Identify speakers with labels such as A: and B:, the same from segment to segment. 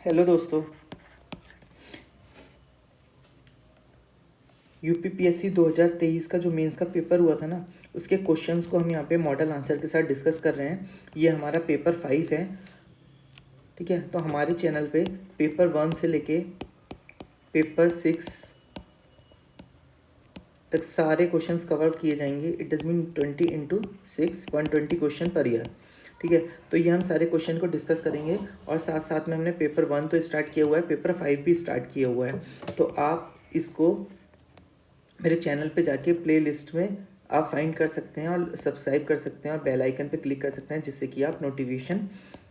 A: Hello दोस्तों। UPPSC 2023 का जो मेंस का पेपर हुआ था ना, उसके क्वेश्चंस को हम यहाँ पे मॉडल आंसर के साथ डिस्कस कर रहे हैं। ये हमारा पेपर 5 है, ठीक है। तो हमारे चैनल पे पेपर 1 से लेके पेपर 6 तक सारे क्वेश्चंस कवर किए जाएंगे। It does mean 20 × 6 120 question per year, ठीक है। तो ये हम सारे क्वेश्चन को डिस्कस करेंगे और साथ साथ में हमने पेपर 1 तो स्टार्ट किया हुआ है, पेपर 5 भी स्टार्ट किया हुआ है। तो आप इसको मेरे चैनल पे जाके प्ले लिस्ट में आप फाइंड कर सकते हैं और सब्सक्राइब कर सकते हैं और बेल आइकन पे क्लिक कर सकते हैं, जिससे कि आप नोटिफिकेशन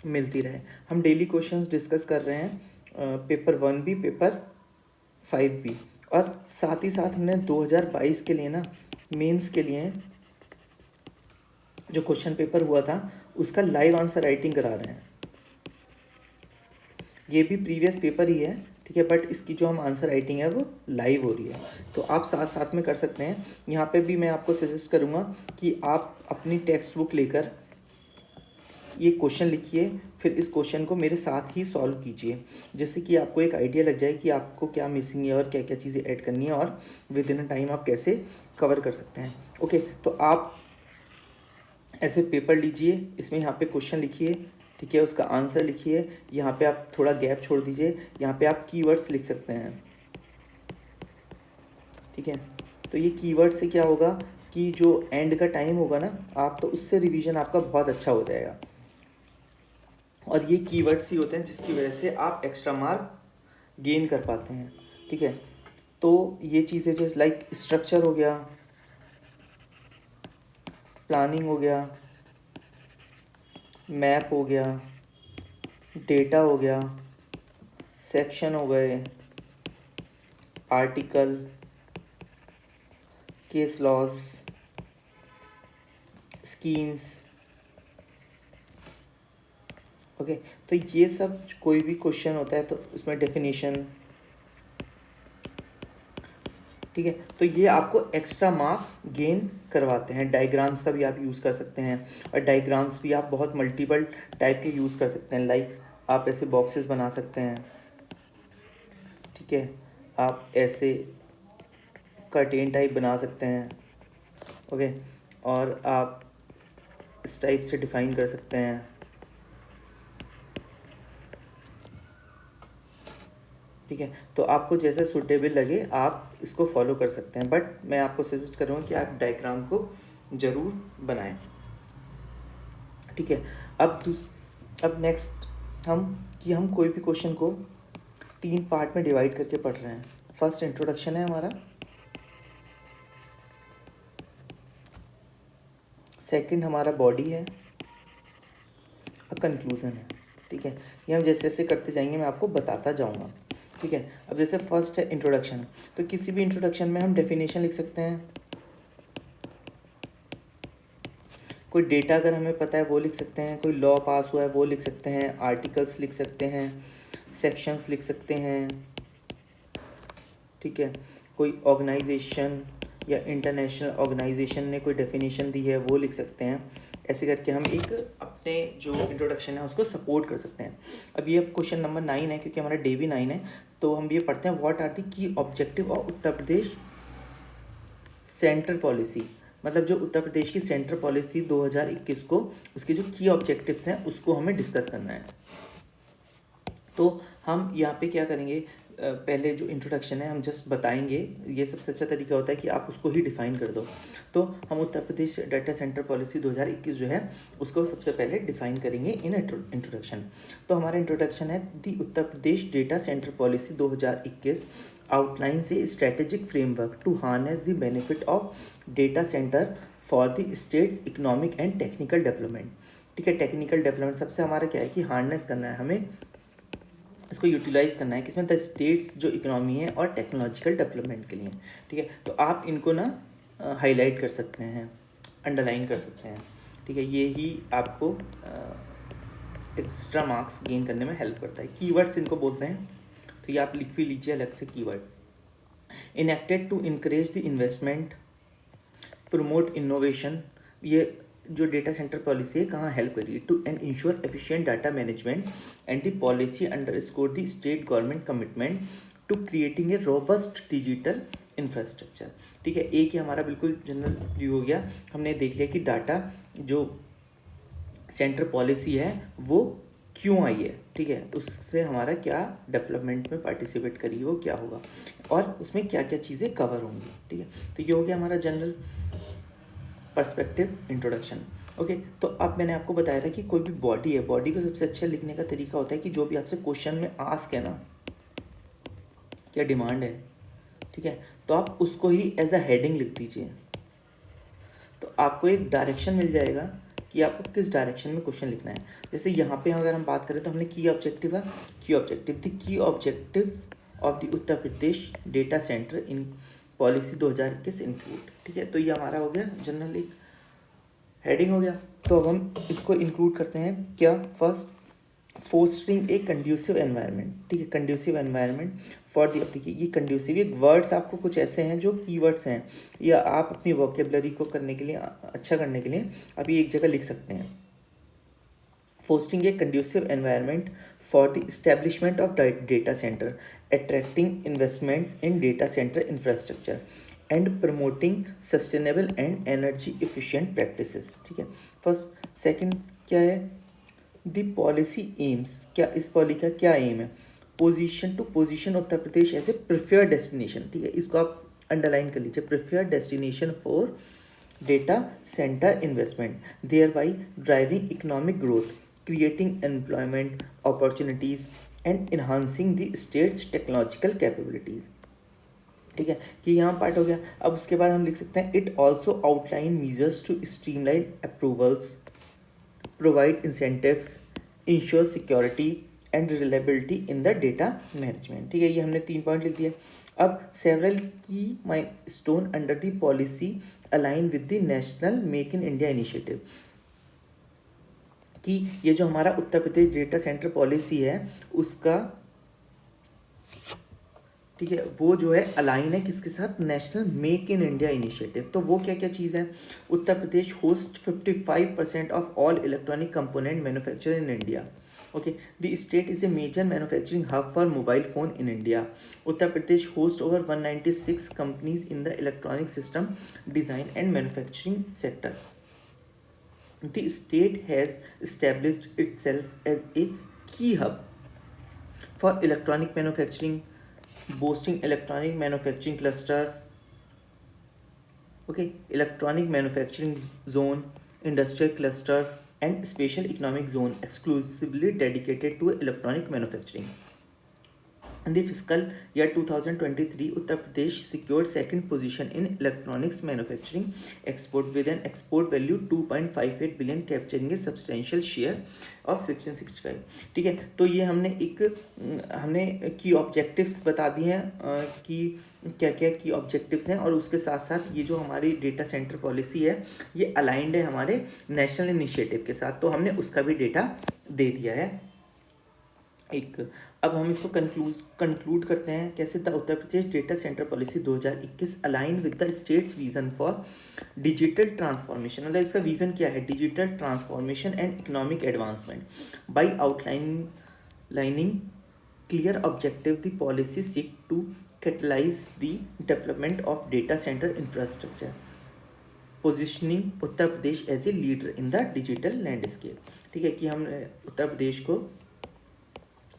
A: मिलती रहे। हम डेली क्वेश्चंस डिस्कस कर रहे हैं, पेपर 1 भी, पेपर 5 भी, और साथ ही साथ हमने 2022 के लिए ना मेंस के लिए जो क्वेश्चन पेपर हुआ था उसका लाइव आंसर राइटिंग करा रहे हैं। ये भी प्रीवियस पेपर ही है, ठीक है, बट इसकी जो हम आंसर राइटिंग है वो लाइव हो रही है, तो आप साथ साथ में कर सकते हैं। यहाँ पे भी मैं आपको सजेस्ट करूँगा कि आप अपनी टेक्स्ट बुक लेकर ये क्वेश्चन लिखिए, फिर इस क्वेश्चन को मेरे साथ ही सॉल्व कीजिए, जिससे कि आपको एक आइडिया लग जाए कि आपको क्या मिसिंग है और क्या क्या चीज़ें ऐड करनी है और विद इन अ टाइम आप कैसे कवर कर सकते हैं। ओके, तो आप ऐसे पेपर लीजिए, इसमें यहाँ पे क्वेश्चन लिखिए, ठीक है, उसका आंसर लिखिए, यहाँ पे आप थोड़ा गैप छोड़ दीजिए, यहाँ पे आप कीवर्ड्स लिख सकते हैं, ठीक है। तो ये कीवर्ड से क्या होगा कि जो एंड का टाइम होगा ना, आप तो उससे रिवीजन आपका बहुत अच्छा हो जाएगा। और ये कीवर्ड्स ही होते हैं जिसकी वजह से आप एक्स्ट्रा मार्क गेन कर पाते हैं, ठीक है। तो ये चीज़ें जैसे लाइक स्ट्रक्चर हो गया, प्लानिंग हो गया, मैप हो गया, डेटा हो गया, सेक्शन हो गए, article, case laws, schemes, okay. तो ये सब कोई भी क्वेश्चन होता है तो उसमें डेफिनेशन, ठीक है, तो ये आपको एक्स्ट्रा मार्क गेन करवाते हैं। डायग्राम्स का भी आप यूज़ कर सकते हैं, और डायग्राम्स भी आप बहुत मल्टीपल टाइप के यूज़ कर सकते हैं। लाइक आप ऐसे बॉक्सेस बना सकते हैं, ठीक है, आप ऐसे कर्टेन टाइप बना सकते हैं, ओके, और आप इस टाइप से डिफाइन कर सकते हैं, ठीक है। तो आपको जैसे सूटेबल लगे आप इसको फॉलो कर सकते हैं, बट मैं आपको सजेस्ट कर रहा हूँ कि आप डायग्राम को ज़रूर बनाएं, ठीक है। अब नेक्स्ट हम कोई भी क्वेश्चन को 3 पार्ट में डिवाइड करके पढ़ रहे हैं। फर्स्ट इंट्रोडक्शन है हमारा, सेकंड हमारा बॉडी है, और कंक्लूजन है, ठीक है। ये हम जैसे जैसे करते जाएंगे मैं आपको बताता जाऊंगा, ठीक है। अब जैसे फर्स्ट है इंट्रोडक्शन, तो किसी भी इंट्रोडक्शन में हम डेफिनेशन लिख सकते हैं, कोई डेटा अगर हमें पता है वो लिख सकते हैं, कोई लॉ पास हुआ है वो लिख सकते हैं, आर्टिकल्स लिख सकते हैं, सेक्शंस लिख सकते हैं, ठीक है। कोई ऑर्गेनाइजेशन या इंटरनेशनल ऑर्गेनाइजेशन ने कोई डेफिनेशन दी है वो लिख सकते हैं। ऐसे करके हम एक अपने जो इंट्रोडक्शन है उसको सपोर्ट कर सकते हैं। अब ये क्वेश्चन नंबर 9 है, क्योंकि हमारा डे भी 9 है, तो हम ये पढ़ते हैं, what are the key objective of Uttar Pradesh central policy. मतलब जो उत्तर प्रदेश की सेंट्रल पॉलिसी 2021 को, उसके जो की ऑब्जेक्टिव्स हैं उसको हमें डिस्कस करना है। तो हम यहाँ पे क्या करेंगे, पहले जो इंट्रोडक्शन है हम जस्ट बताएंगे। ये सबसे अच्छा तरीका होता है कि आप उसको ही डिफाइन कर दो। तो हम Uttar Pradesh data centre policy 2021 जो है उसको सबसे पहले डिफाइन करेंगे इन इंट्रोडक्शन। तो हमारा इंट्रोडक्शन है, the Uttar Pradesh data centre policy 2021 outlines a strategic framework to harness the benefit of data center for the state's economic and technical development, ठीक है। टेक्निकल डेवलपमेंट सबसे हमारा क्या है कि हार्नेस करना है, हमें इसको यूटिलाइज करना है, किसमें, द स्टेट्स जो इकोनॉमी है और टेक्नोलॉजिकल डेवलपमेंट के लिए, ठीक है। तो आप इनको ना हाईलाइट कर सकते हैं, अंडरलाइन कर सकते हैं, ठीक है। ये ही आपको एक्स्ट्रा मार्क्स गेन करने में हेल्प करता है। कीवर्ड्स इनको बोलते हैं, तो ये आप लिख भी लीजिए अलग से keyword. Enacted to encourage the investment, promote innovation, ये जो डेटा सेंटर पॉलिसी है कहाँ हेल्प करेगी, to and ensure efficient data management and the policy underscore the state government commitment to creating a robust digital infrastructure. ठीक है, एक ही हमारा बिल्कुल जनरल व्यू हो गया। हमने देख लिया कि डाटा जो सेंटर पॉलिसी है वो क्यों आई है, ठीक है, उससे हमारा क्या डेवलपमेंट में पार्टिसिपेट करी, वो क्या होगा और उसमें क्या क्या चीज़ें कवर होंगी। ठीक है, तो ये हो गया हमारा जनरल पर्सपेक्टिव इंट्रोडक्शन। ओके, तो अब मैंने आपको बताया था कि कोई भी बॉडी है, बॉडी को सबसे अच्छा लिखने का तरीका होता है कि जो भी आपसे क्वेश्चन में आस्क है ना, क्या डिमांड है, ठीक है, तो आप उसको ही एज अ हेडिंग लिख दीजिए, तो आपको एक डायरेक्शन मिल जाएगा कि आपको किस डायरेक्शन में क्वेश्चन लिखना है। जैसे यहाँ पे अगर हम बात करें तो हमने की ऑब्जेक्टिव का, की objective the key objectives of the Uttar Pradesh data centre in policy 2021 include. ठीक है, तो ये हमारा हो गया जनरल एक हेडिंग हो गया। तो अब हम इसको इंक्लूड करते हैं क्या, फर्स्ट फोस्टरिंग ए कंड्यूसिव एनवायरनमेंट। ठीक है, कंड्यूसिव एनवायरनमेंट फॉर दी, देखिए ये कंड्यूसिव, ये वर्ड्स आपको कुछ ऐसे हैं जो कीवर्ड्स हैं या आप अपनी वोकेबलरी को करने के लिए, अच्छा करने के लिए आप ये एक जगह लिख सकते हैं। Fostering A conducive environment for the establishment of data centre, attracting investments in data centre infrastructure and promoting sustainable and energy efficient practices. ठीक है, फर्स्ट सेकंड क्या है, द पॉलिसी एम्स, क्या इस पॉलिसी का क्या एम है, position to position Uttar Pradesh as a preferred destination. ठीक है, इसको आप अंडरलाइन कर लीजिए, preferred destination for data centre investment, thereby driving economic growth, creating employment opportunities and enhancing the state's technological capabilities. ठीक है, कि यहाँ पार्ट हो गया। अब उसके बाद हम लिख सकते हैं, it also outline measures to streamline approvals, provide incentives, ensure security and reliability in the data management। ठीक है, ये हमने 3 पॉइंट लिख दिए। अब सेवरल की milestone under the policy align with the national make in India initiative, कि ये जो हमारा उत्तर प्रदेश डेटा सेंटर पॉलिसी है उसका, ठीक है, वो जो है अलाइन है किसके साथ, national make in India initiative. तो वो क्या क्या चीज़ है, Uttar Pradesh host 55% of all electronic component manufacture in India. Okay, the state is a major manufacturing hub for mobile phone in India. Uttar Pradesh host over 196 companies in the electronic system design and manufacturing sector. The state has established itself as a key hub for electronic manufacturing, boasting electronic manufacturing clusters, okay, electronic manufacturing zone, industrial clusters and special economic zone exclusively dedicated to electronic manufacturing. In the fiscal year 2023, Uttar Pradesh secured second position in electronics manufacturing export with an export value 2.58 billion, capturing a substantial share of 1665। ठीक है, तो ये हमने की objectives बता दिए हैं कि क्या क्या की ऑब्जेक्टिव्स हैं, और उसके साथ साथ ये जो हमारी डेटा सेंटर पॉलिसी है ये अलाइंड है हमारे नेशनल इनिशिएटिव के साथ, तो हमने उसका भी डेटा दे दिया है एक। अब हम इसको कंक्लूड करते हैं कैसे, the Uttar Pradesh data centre policy 2021 align with the state's vision for digital transformation. मतलब इसका विजन क्या है, digital transformation and economic advancement by outlining clear objective, the policy seek to catalyse the development of data centre infrastructure, positioning Uttar Pradesh as a leader in the digital landscape. ठीक है, कि हम उत्तर प्रदेश को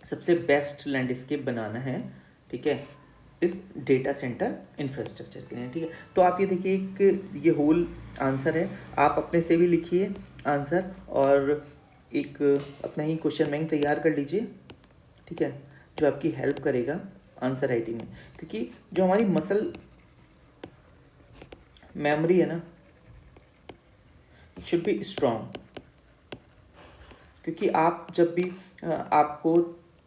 A: सबसे बेस्ट लैंडस्केप बनाना है, ठीक है, इस डेटा सेंटर इंफ्रास्ट्रक्चर के लिए। ठीक है, तो आप ये देखिए एक ये होल आंसर है, आप अपने से भी लिखिए आंसर और एक अपना ही क्वेश्चन बैंक तैयार कर लीजिए, ठीक है, जो आपकी हेल्प करेगा आंसर राइटिंग में, क्योंकि जो हमारी मसल मेमोरी है ना, शुड बी स्ट्रॉन्ग, क्योंकि आप जब भी आपको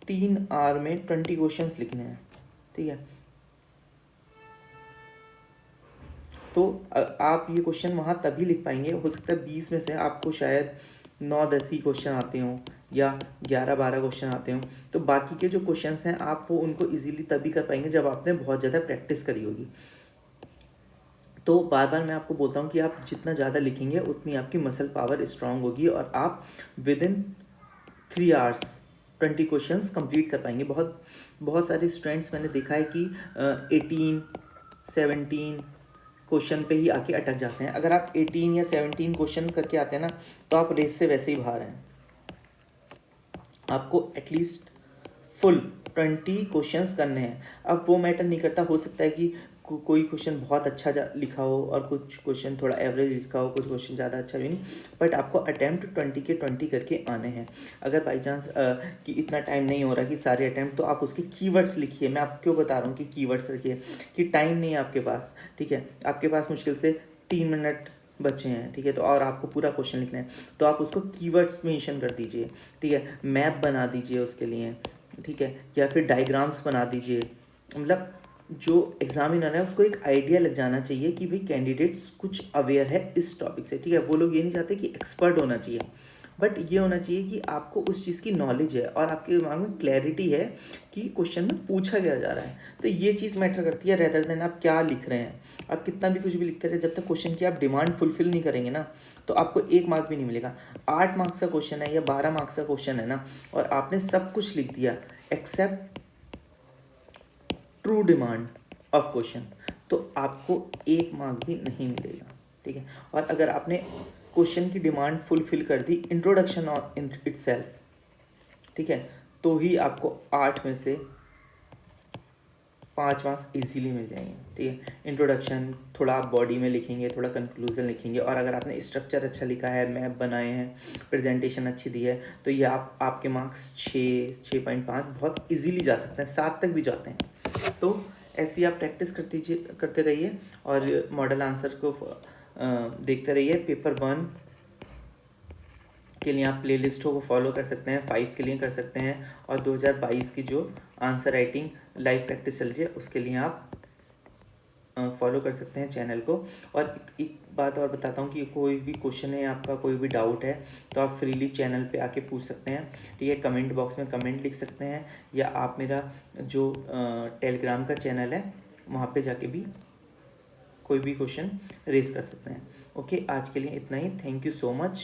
A: 3 आवर में 20 क्वेश्चंस लिखने हैं, ठीक है, तो आप ये क्वेश्चन वहाँ तभी लिख पाएंगे, हो सकता है 20 में से आपको शायद 9-10 ही क्वेश्चन आते हों या 11-12 क्वेश्चन आते हों, तो बाकी के जो क्वेश्चंस हैं आप वो उनको इजीली तभी कर पाएंगे जब आपने बहुत ज़्यादा प्रैक्टिस करी होगी। तो बार बार मैं आपको बोलता हूँ कि आप जितना ज़्यादा लिखेंगे उतनी आपकी मसल पावर स्ट्रांग होगी और आप with in 3 hours 20 questions complete कर पाएंगे। बहुत बहुत सारे स्टूडेंट्स मैंने देखा है कि 18-17 क्वेश्चन पे ही आके अटक जाते हैं। अगर आप 18 या 17 क्वेश्चन करके आते हैं ना, तो आप रेस से वैसे ही बाहर हैं। आपको एटलीस्ट फुल 20 क्वेश्चंस करने हैं। अब वो मैटर नहीं करता, हो सकता है कि कोई क्वेश्चन बहुत अच्छा लिखा हो और कुछ क्वेश्चन थोड़ा एवरेज लिखा हो, कुछ क्वेश्चन ज़्यादा अच्छा भी नहीं, बट आपको अटैम्प्ट 20 के 20 करके आने हैं। अगर बाई चांस कि इतना टाइम नहीं हो रहा कि सारे अटैम्प्ट, तो आप उसके कीवर्ड्स लिखिए। मैं आपको क्यों बता रहा हूँ कि कीवर्ड्स रखिए, कि टाइम नहीं है आपके पास, ठीक है, आपके पास मुश्किल से 3 मिनट बचे हैं, ठीक है, तो और आपको पूरा क्वेश्चन लिखना है, तो आप उसको कीवर्ड्स मेंशन कर दीजिए, ठीक है, मैप बना दीजिए उसके लिए, ठीक है, या फिर डायग्राम्स बना दीजिए। मतलब जो एग्जामिनर है उसको एक आइडिया लग जाना चाहिए कि भाई कैंडिडेट्स कुछ अवेयर है इस टॉपिक से, ठीक है। वो लोग ये नहीं चाहते कि एक्सपर्ट होना चाहिए, बट ये होना चाहिए कि आपको उस चीज़ की नॉलेज है और आपके दिमाग में क्लैरिटी है कि क्वेश्चन में पूछा क्या जा रहा है। तो ये चीज़ मैटर करती है, रेदर देन आप क्या लिख रहे हैं। आप कितना भी कुछ भी लिखते रहे, जब तक क्वेश्चन की आप डिमांड फुलफिल नहीं करेंगे ना, तो आपको 1 मार्क भी नहीं मिलेगा। 8 मार्क्स का क्वेश्चन है या 12 मार्क्स का क्वेश्चन है ना, और आपने सब कुछ लिख दिया except true demand of question, तो आपको 1 मार्क भी नहीं मिलेगा, ठीक है। और अगर आपने क्वेश्चन की डिमांड फुलफिल कर दी इंट्रोडक्शन इन इटसेल्फ, ठीक है, तो ही आपको 8 में से 5 मार्क्स इजीली मिल जाएंगे, ठीक है। इंट्रोडक्शन थोड़ा आप बॉडी में लिखेंगे, थोड़ा कंक्लूजन लिखेंगे, और अगर आपने स्ट्रक्चर अच्छा लिखा है, मैप बनाए हैं, प्रेजेंटेशन अच्छी दी है, तो ये आपके मार्क्स 6.5 बहुत इजीली जा सकते हैं, 7 तक भी जाते हैं। तो ऐसी आप प्रैक्टिस करते रहिए और मॉडल आंसर को देखते रहिए। पेपर 1 के लिए आप प्लेलिस्टों को फॉलो कर सकते हैं, 5 के लिए कर सकते हैं, और 2022 की जो आंसर राइटिंग लाइव प्रैक्टिस चल रही है उसके लिए आप फॉलो कर सकते हैं चैनल को। और एक बात और बताता हूँ कि कोई भी क्वेश्चन है आपका, कोई भी डाउट है, तो आप फ्रीली चैनल पे आके पूछ सकते हैं, ठीक है। कमेंट बॉक्स में कमेंट लिख सकते हैं, या आप मेरा जो टेलीग्राम का चैनल है वहाँ पे जाके भी कोई भी क्वेश्चन रेज कर सकते हैं। ओके, आज के लिए इतना ही। Thank you so much.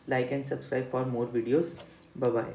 A: Like and subscribe for more videos. Bye bye.